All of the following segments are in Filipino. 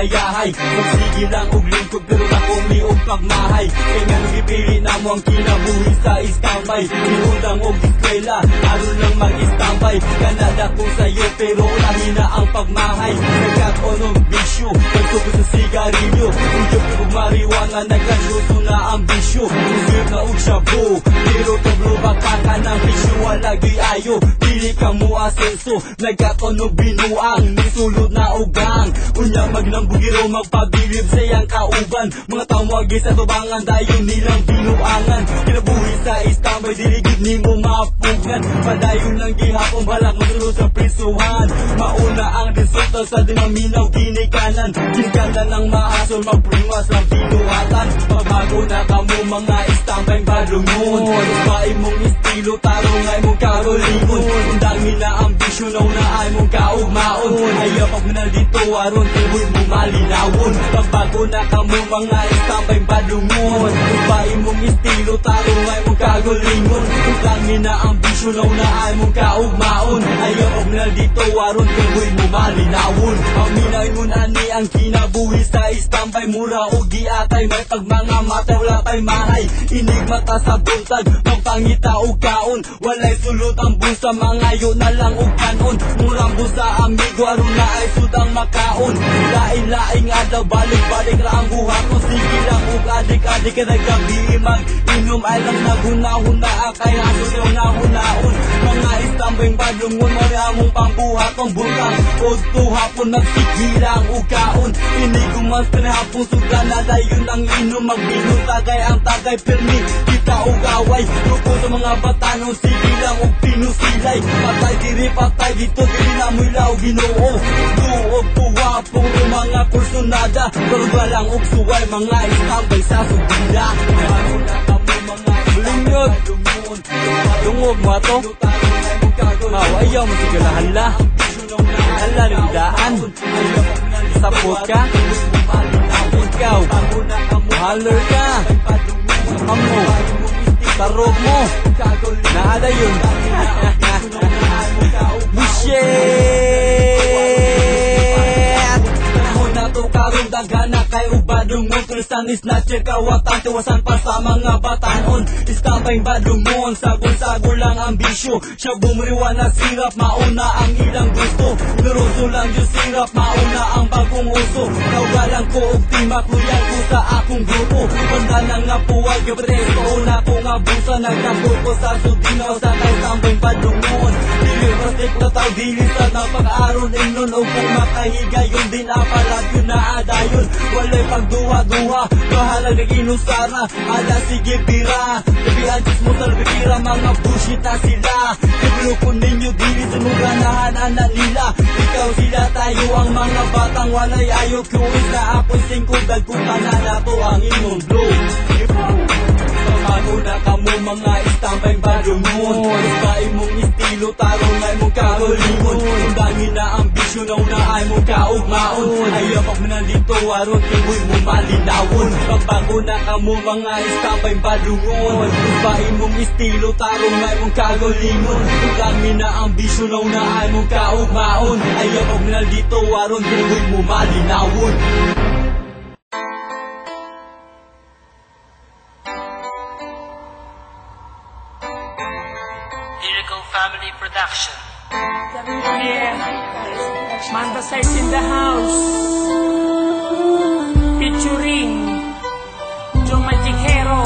yayahay. Magsige lang og lingkod pero ako miong pagmahay. Kaya nga nagipili na mo ang kinabuhi sa istambay. Iudang og eskwela, aron lang mag-istambay. Kanada ko sa'yo pero lahina ang pagmahay. Nagkataon og bisyo, pagtubo sa sigarilyo. Hindi ko mariwana, nagkasyuso na ang bisyo. Usir na og shabu, pero tablo baka ka ng bisyo. Walagi ayo, dili ka mo asenso. Nagkataon og binuang, nisulod na ugang. Unya magnambugiro, magpabilib sa iyang kauban. Mga tawagi sa tubangan, dayon nilang binuangan. Kinabuhi sa istambay, diligid ni mo mapugan. Padayon lang gihapon, balak masulod sa prisuhan. Mauna ang resulta sa dinaminaw ginikanan. Ginikanan ng maasol, magpringas ng binuhatan. Pagbago na kamo mga istambay balungon. Bae mong estilo, tarong ay mong karolingon. Undangin na ambisyon, na ay mong kaugmaon. Hayapag mo na dito, aron tiboy mo malinawon. Pagbago na kamo mga istambay balungon. Bae mong estilo, tarong ay mong karolingon. Undangin na ambisyon, na ay mong kaugmaon. Hayapag mo na dito, aron tiboy mo malinawon. Ang minay mo na ni ang kinabuhi sa istambay. Mura o giatay, may pag mga mata wala tay mahay. Inig mata sa buntag, magpangita o kaon. Walay sulot ang busa, mga yun na lang o kanon. Murang busa amigo, aron na ay sudang makaon. Lain-laing adaw, balik-balik ra ang buhat ko. Sige lang o adik-adik ka naggabi mag-inom. Ay lang naghunahuna, akay haso yung nahunaon. Mga istambay balungon, mara among pambuhat ang buntag. O tuhapon, nagsigilang o kaon. Inig umas pinahapon, suga na dayon ang inom. Magbino tagay ang tagay, permi kita o gaway. Luko sa mga batanon, sige lang o pinusilay. Patay diri, patay dito, diri na mo ilaw ginoo. Duog tuwa, puro mga personada. Pero lang og suway, mga istambay sa sugila. Linyod, dungog mo ato. Mawayaw mo sigalahan la. Hala rin daan. Sapot ka. Ikaw, haller ka. Amo, tarog mo. Naada yun. Bullshit. Panahon na to karong dagana kay ubadungon. Krisan is snatcher kawatan, tiwasan pa sa mga batanon. Istambay badungon, sagol-sagol lang ang bisyo. Siya bumriwa na sirap, mauna ang ilang gusto. Garoso lang yung sirap, mauna ang bagong uso. Nawalan ko og timak, luyan ko sa akong grupo. Banda na nga puwag, gapreso na kong abusa. Nagkambol ko sa sudinaw sa kay tambay badungon. Dili rastik na tao, dili sa napag-aron inon. O kung makahigayon din aparag yun na adayon. Walay pagduwa-duwa, bahalag nag-inom sana. Ada sige pira, kabihan mo sa bibira. Mga bullshit na sila, kabiluko ninyo dili sa muganahan na nila. Ikaw sila tayo ang mga batang walay ayaw. Kuwis na ako'y singkod, dagkutan na nato ang inyong blow. Pamago na kamo mga istambay balungon. Bae mong estilo, tarong ay mong karolingon. Undangin na ambisyon, na ay mong kaugmaon. Hayapag mo na dito, aron tiboy mo malinawon. Pagbago na kamo mga istambay balungon. Bae mong estilo, tarong ay mong karolingon. Undangin na ambisyon, na ay mong kaugmaon. Hayapag mo na dito, aron tiboy mo malinawon. Lyrical Family Production. Yeah, Manda Size in the house, featuring Joe Magic Hero.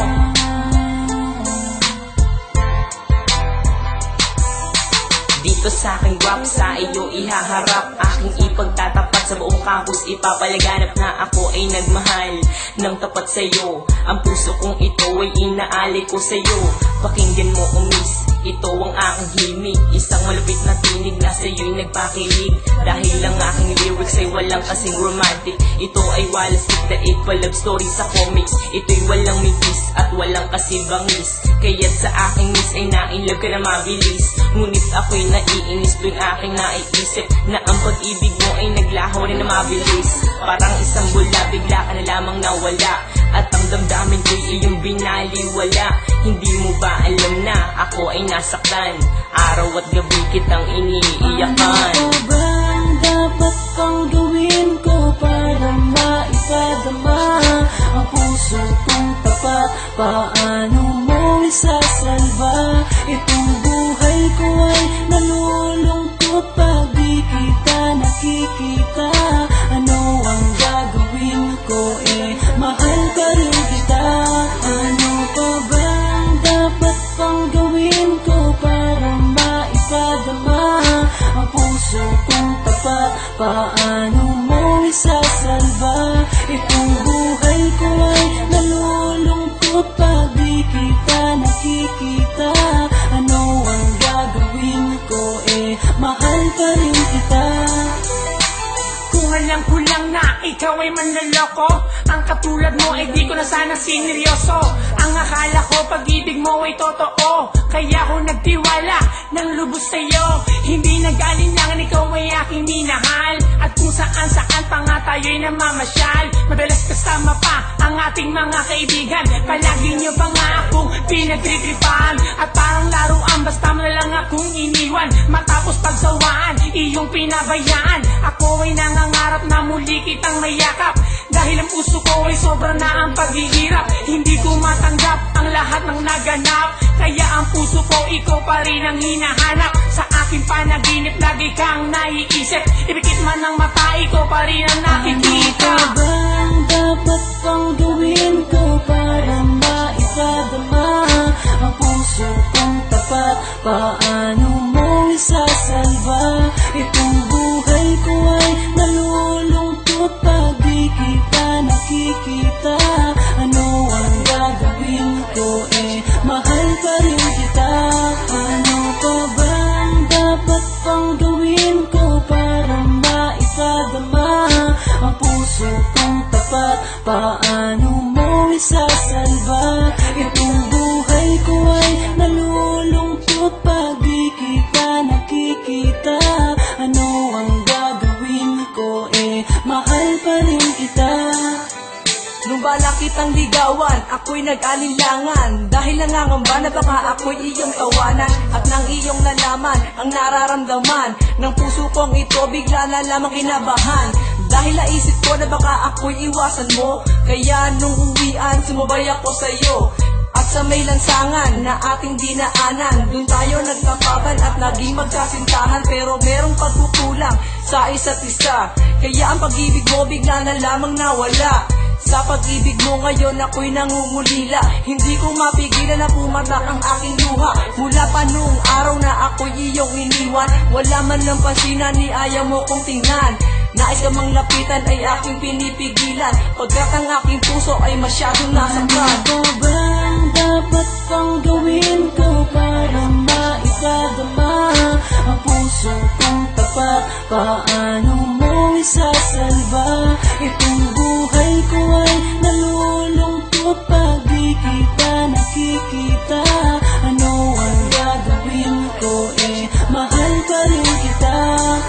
Dito sa aking rap, sa iyo ihaharap. Aking ipagtatapat sa buong campus, ipapalaganap na ako ay nagmahal ng tapat sa iyo. Ang puso kong ito ay inaali ko sa iyo. Pakinggan mo umis, ito ang aking himig. Isang malupit na tinig na sa iyo'y nagpakilig. Dahil ang aking lyrics ay walang kasing romantic. Ito ay walang stick daig pa love story sa comics. Ito'y walang mitis at walang kasibangis. Kaya't sa aking miss ay nainlove ka na mabilis. Ngunit ako'y naiinis tuwing aking naiisip na ang pag-ibig mo ay naglaho rin na mabilis. Parang isang bula, bigla ka na lamang nawala. At ang damdamin ko'y iyong binaliwala. Hindi mo ba alam na ako ay nasaktan? Araw at gabi kitang iniiyakan. Ano ba ang dapat kong gawin ko para Ang puso kong tapat, paano mo isasalba? Itong buhay ko ay nalulungkot pag di kita nakikita. Ano ang gagawin ko? Mahal pa rin kita. Ano pa bang dapat pang gawin ko para maipadama ang puso kong tapat? Paano mo isasalba? Itong buhay ko ay nalulungkot pag di kita nakikita. Ano ang gagawin ko? Mahal pa rin kita. Kung alam ko lang na ikaw ay manloloko, ang katulad mo ay di ko na sana sineryoso. Ang akala ko pag-ibig mo ay totoo, kaya ako nagtiwala ng lubos sa'yo. Hindi nag-alinlangan, ikaw ay aking minahal, at kung saan-saan pa nga tayo'y namamasyal. Madalas kasama pa ang ating mga kaibigan, palagi nyo pa nga akong pinagtritripan. At parang laruan, basta mo na lang akong iniwan. Matapos pagsawaan, iyong pinabayaan. Ako ay nangangarap na muli kitang mayakap, dahil ang puso ko ay sobra na ang paghihirap. Hindi ko matanggap ang lahat ng naganap, kaya ang puso ko ikaw pa rin ang hinahanap. Sa aking panaginip lagi kang naiisip, ibigit man ng mata, ikaw pa rin ang nakikita. Ano ba bang dapat pang gawin ko para maipadama ang puso kong tapat? Paano mo isasalba? Itong buhay ko ay nalulungkot pag di kita nakikita. Ano ang gagawin ko? Mahal pa rin kita. Ano pa bang dapat pang gawin ko para maipadama ang puso kong tapat? Paano mo isasalba? Itong buhay ko ay nalulungkot pag di kita nakikita. Ano ang gagawin ko? Mahal pa rin kita. Nung bala kitang ligawan, ako'y nag-alinlangan, dahil nangangamba na baka ako'y iyong tawanan. At nang iyong nalaman ang nararamdaman ng puso kong ito, bigla na lamang kinabahan, dahil naisip ko na baka ako'y iwasan mo. Kaya nung uwian, sumabay ako sa'yo, at sa may lansangan na ating dinaanan, dun tayo nagkapaban at naging magkasintahan. Pero merong pagkukulang sa isa't isa, kaya ang pag-ibig mo bigla na lamang nawala. Sa pag-ibig mo ngayon ako'y nangungulila, hindi ko mapigilan na pumatak ang aking luha. Mula pa noong araw na ako'y iyong iniwan, wala man lang pansina ni ayaw mo kong tingnan. Nais ka mang lapitan ay aking pinipigilan, pagkat ang aking puso ay masyadong nasaktan. Ano ba bang dapat pang gawin ko para maipadama ang puso kong tapat? Paano mo isasalba? Itong buhay ko ay nalulungkot pag di kita nakikita. Ano ang gagawin ko? Mahal pa rin kita.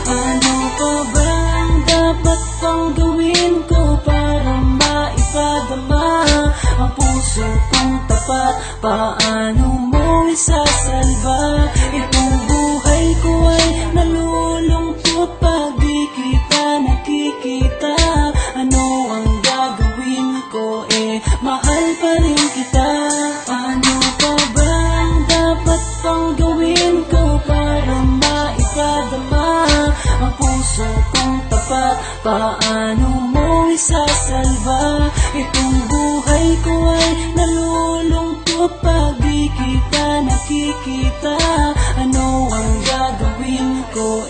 Ano pa bang dapat pang gawin ko para maipadama ang puso kong tapat? Paano mo isasalba? Itong buhay ko ay nalulungkot pag di kita nakikita. Ano ang gagawin ko? Mahal pa rin kita. Ano pa bang dapat pang gawin ko para maipadama ang puso kong tapat? Paano mo isasalba? Itong buhay ko ay nalulungkot pag di kita nakikita. Ano ang gagawin ko?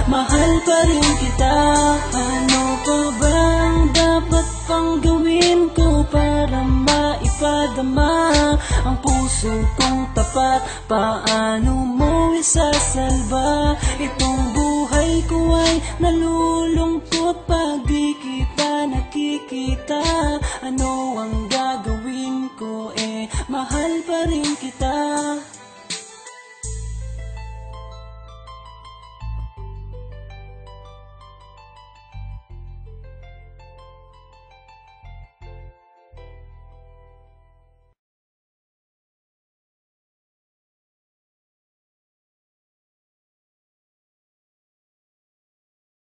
Mahal pa rin kita. Ano pa bang dapat pang gawin ko para maipadama ang puso kong tapat? Paano mo isasalba? Itong buhay ko ay nalulungkot pag di kita nakikita. Ano ang gagawin ko? Mahal pa rin kita.